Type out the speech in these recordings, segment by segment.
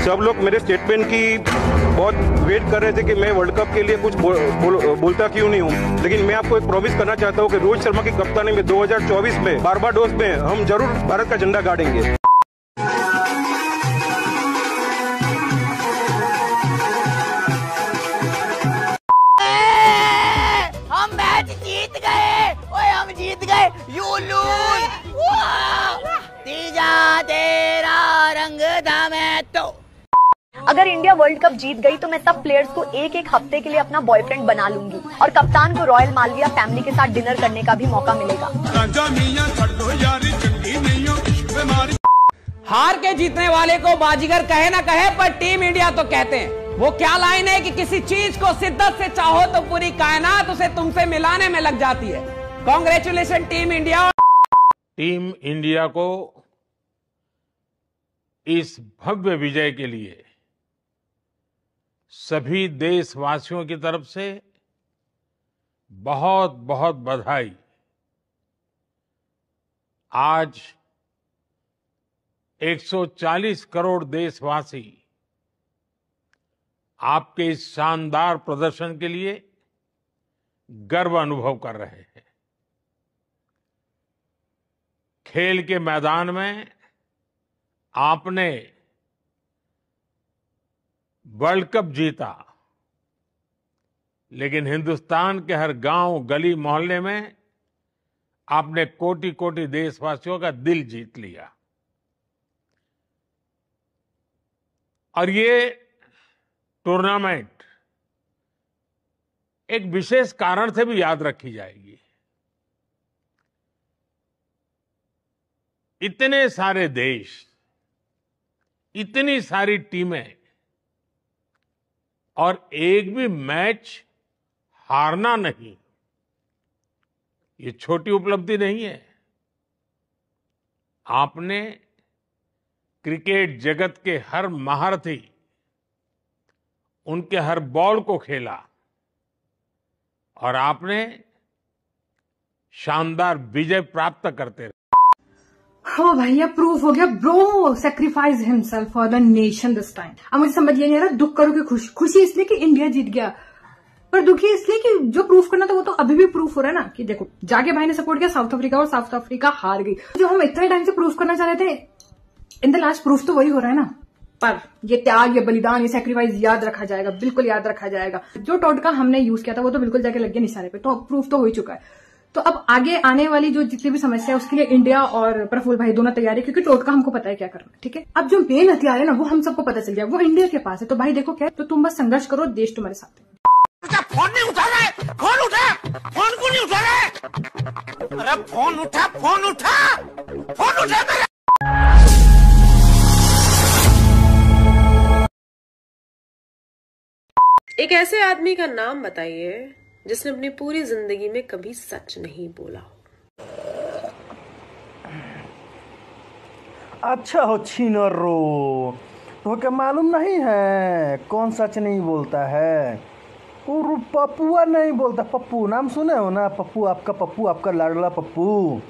सब लोग मेरे स्टेटमेंट की बहुत वेट कर रहे थे कि मैं वर्ल्ड कप के लिए कुछ बोलता क्यों नहीं हूँ, लेकिन मैं आपको एक प्रॉमिस करना चाहता हूँ कि रोहित शर्मा की कप्तानी में 2024 में बारबाडोस में हम जरूर भारत का झंडा गाड़ेंगे। हम मैच जीत गए, ओए हम जीत गए, यू लूज। तीजा तेरा रंग था मैं तो। अगर इंडिया वर्ल्ड कप जीत गई तो मैं सब प्लेयर्स को एक एक हफ्ते के लिए अपना बॉयफ्रेंड बना लूंगी और कप्तान को रॉयल मालविया फैमिली के साथ डिनर करने का भी मौका मिलेगा। हार के जीतने वाले को बाजीगर कहे ना कहे, पर टीम इंडिया तो कहते हैं। वो क्या लाइन है कि किसी चीज को शिद्दत से चाहो तो पूरी कायनात उसे तुमसे मिलाने में लग जाती है। Congratulation team India. Team India को इस भव्य विजय के लिए सभी देशवासियों की तरफ से बहुत बहुत बधाई। आज 140 करोड़ देशवासी आपके इस शानदार प्रदर्शन के लिए गर्व अनुभव कर रहे हैं। खेल के मैदान में आपने वर्ल्ड कप जीता, लेकिन हिंदुस्तान के हर गांव, गली, मोहल्ले में आपने कोटि कोटि देशवासियों का दिल जीत लिया। और ये टूर्नामेंट एक विशेष कारण से भी याद रखी जाएगी। इतने सारे देश, इतनी सारी टीमें और एक भी मैच हारना नहीं, ये छोटी उपलब्धि नहीं है। आपने क्रिकेट जगत के हर महारथी, उनके हर बॉल को खेला और आपने शानदार विजय प्राप्त करते रहे। हो भैया, प्रूफ हो गया। Bro sacrifice himself for the nation this time. अब मुझे समझ ये नहीं आ रहा, दुख करो कि खुशी इसलिए कि इंडिया जीत गया, पर दुखी इसलिए कि जो प्रूफ करना था वो तो अभी भी प्रूफ हो रहा है ना। कि देखो, जाके भाई ने सपोर्ट किया साउथ अफ्रीका और साउथ अफ्रीका हार गई। जो हम इतने टाइम से प्रूफ करना चाह रहे थे, इन द लास्ट प्रूफ तो वही हो रहा है ना। पर ये त्याग, ये बलिदान, ये सेक्रीफाइस याद रखा जाएगा, बिल्कुल याद रखा जाएगा। जो टोटका हमने यूज किया था वो तो बिल्कुल जाके लग गया निशाने पे, तो प्रूफ तो हो ही चुका है। तो अब आगे आने वाली जो जितनी भी समस्या है उसके लिए इंडिया और प्रफुल्ल भाई दोनों तैयार है, क्योंकि टोटका हमको पता है क्या करना है। ठीक है, अब जो मेन हथियार है ना वो हम सबको पता चल गया, वो इंडिया के पास है। तो भाई देखो क्या, तो तुम बस संघर्ष करो, देश तुम्हारे साथ है। फोन नहीं उठा रहा है, फोन उठा, फोन क्यों नहीं उठा रहा है? अरे फोन उठा, फोन उठा, फोन उठा मेरा। एक ऐसे आदमी का नाम बताइए जिसने अपनी पूरी जिंदगी में कभी सच नहीं बोला हो। अच्छा हो छीनरो, तो क्या मालूम नहीं है कौन सच नहीं बोलता है? वो पप्पुआ नहीं बोलता। पप्पू नाम सुने हो ना? पप्पू, आपका लाडला पप्पू,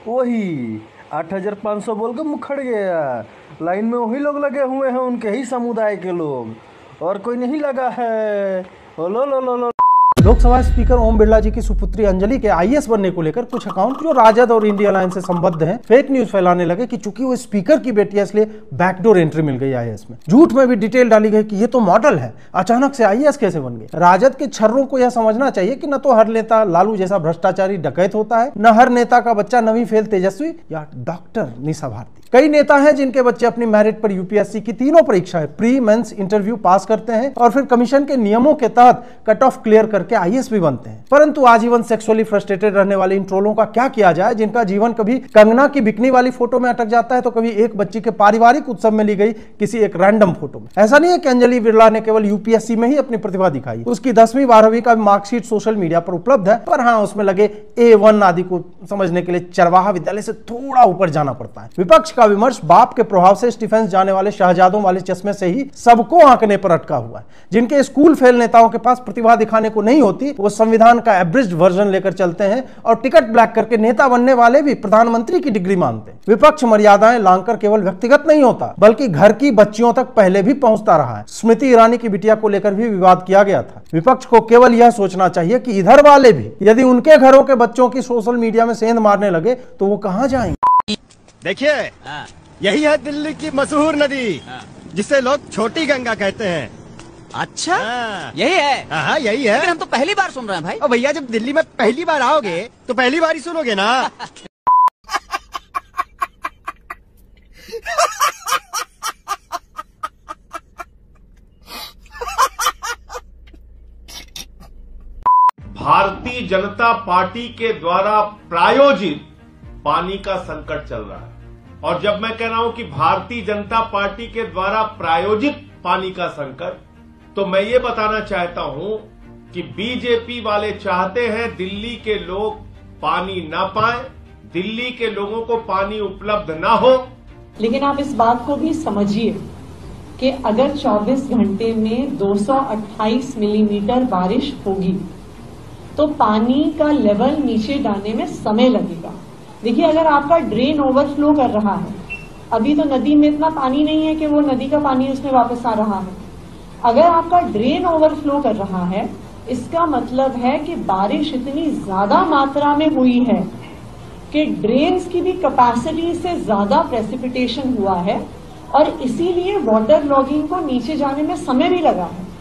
वही 8500 बोल के मुखड़ गया। लाइन में वही लोग लगे हुए हैं, उनके ही समुदाय के लोग, और कोई नहीं लगा है। लो लो लो लो। लोकसभा स्पीकर ओम बिरला जी की सुपुत्री अंजलि के आईएएस बनने को लेकर कुछ अकाउंट जो राजद और इंडिया अलायंस से संबद्ध हैं फेक न्यूज फैलाने लगे कि चूंकि वो स्पीकर की बेटी है इसलिए बैकडोर एंट्री मिल गई आईएएस में। झूठ में भी डिटेल डाली गई कि ये तो मॉडल है, अचानक से आईएएस कैसे बन गए। राजद के छर्रों को यह समझना चाहिए कि न तो हर नेता लालू जैसा भ्रष्टाचारी डकैत होता है, न हर नेता का बच्चा नवी फेल तेजस्वी या डॉक्टर निशा भारती। कई नेता हैं जिनके बच्चे अपनी मेरिट पर यूपीएससी की तीनों परीक्षाएं प्री मेंस इंटरव्यू पास करते हैं और फिर कमीशन के नियमों के तहत कट ऑफ क्लियर करके आईएएस भी बनते हैं। परंतु आजीवन सेक्सुअली फ्रस्ट्रेटेड रहने वाले इन ट्रोलों का क्या किया जाए, जिनका जीवन कभी कंगना की बिकनी वाली फोटो में अटक जाता है तो कभी एक बच्ची के पारिवारिक उत्सव में ली गई किसी एक रैंडम फोटो में। ऐसा नहीं है कि अंजलि बिरला ने केवल यूपीएससी में ही अपनी प्रतिभा दिखाई, उसकी 10वीं 12वीं का मार्कशीट सोशल मीडिया पर उपलब्ध है, पर हाँ उसमें लगे A1 आदि को समझने के लिए चरवाहा विद्यालय से थोड़ा ऊपर जाना पड़ता है। विपक्ष का विमर्श बाप के प्रभाव से डिफेंस जाने वाले शहजादों वाले चश्मे से ही सबको आंकने पर अटका हुआ है। जिनके स्कूल फेल नेताओं के पास प्रतिभा दिखाने को नहीं होती, वो संविधान का एब्रिज्ड वर्जन लेकर चलते हैं और टिकट ब्लैक करके नेता बनने वाले भी प्रधानमंत्री की डिग्री मानते हैं। विपक्ष मर्यादाएं लांघकर केवल व्यक्तिगत नहीं होता बल्कि घर की बच्चियों तक पहले भी पहुंचता रहा है। स्मृति ईरानी की बिटिया को लेकर भी विवाद किया गया था। विपक्ष को केवल यह सोचना चाहिए कि इधर वाले भी यदि उनके घरों के बच्चों की सोशल मीडिया में सेंध मारने लगे तो वो कहां जाएंगे। देखिए, यही है दिल्ली की मशहूर नदी जिसे लोग छोटी गंगा कहते हैं। अच्छा, यही है? हाँ, यही है। लेकिन हम तो पहली बार सुन रहे हैं भाई। और भैया, जब दिल्ली में पहली बार आओगे तो पहली बार ही सुनोगे ना। भारतीय जनता पार्टी के द्वारा प्रायोजित पानी का संकट चल रहा है। और जब मैं कह रहा हूं कि भारतीय जनता पार्टी के द्वारा प्रायोजित पानी का संकट, तो मैं ये बताना चाहता हूं कि बीजेपी वाले चाहते हैं दिल्ली के लोग पानी ना पाएं, दिल्ली के लोगों को पानी उपलब्ध ना हो। लेकिन आप इस बात को भी समझिए कि अगर 24 घंटे में 228 मिलीमीटर बारिश होगी तो पानी का लेवल नीचे जाने में समय लगेगा। देखिए, अगर आपका ड्रेन ओवरफ्लो कर रहा है, अभी तो नदी में इतना पानी नहीं है कि वो नदी का पानी उसमें वापस आ रहा है। अगर आपका ड्रेन ओवरफ्लो कर रहा है, इसका मतलब है कि बारिश इतनी ज्यादा मात्रा में हुई है कि ड्रेन्स की भी कैपेसिटी से ज्यादा प्रेसिपिटेशन हुआ है और इसीलिए वाटर लॉगिंग को नीचे जाने में समय भी लगा है।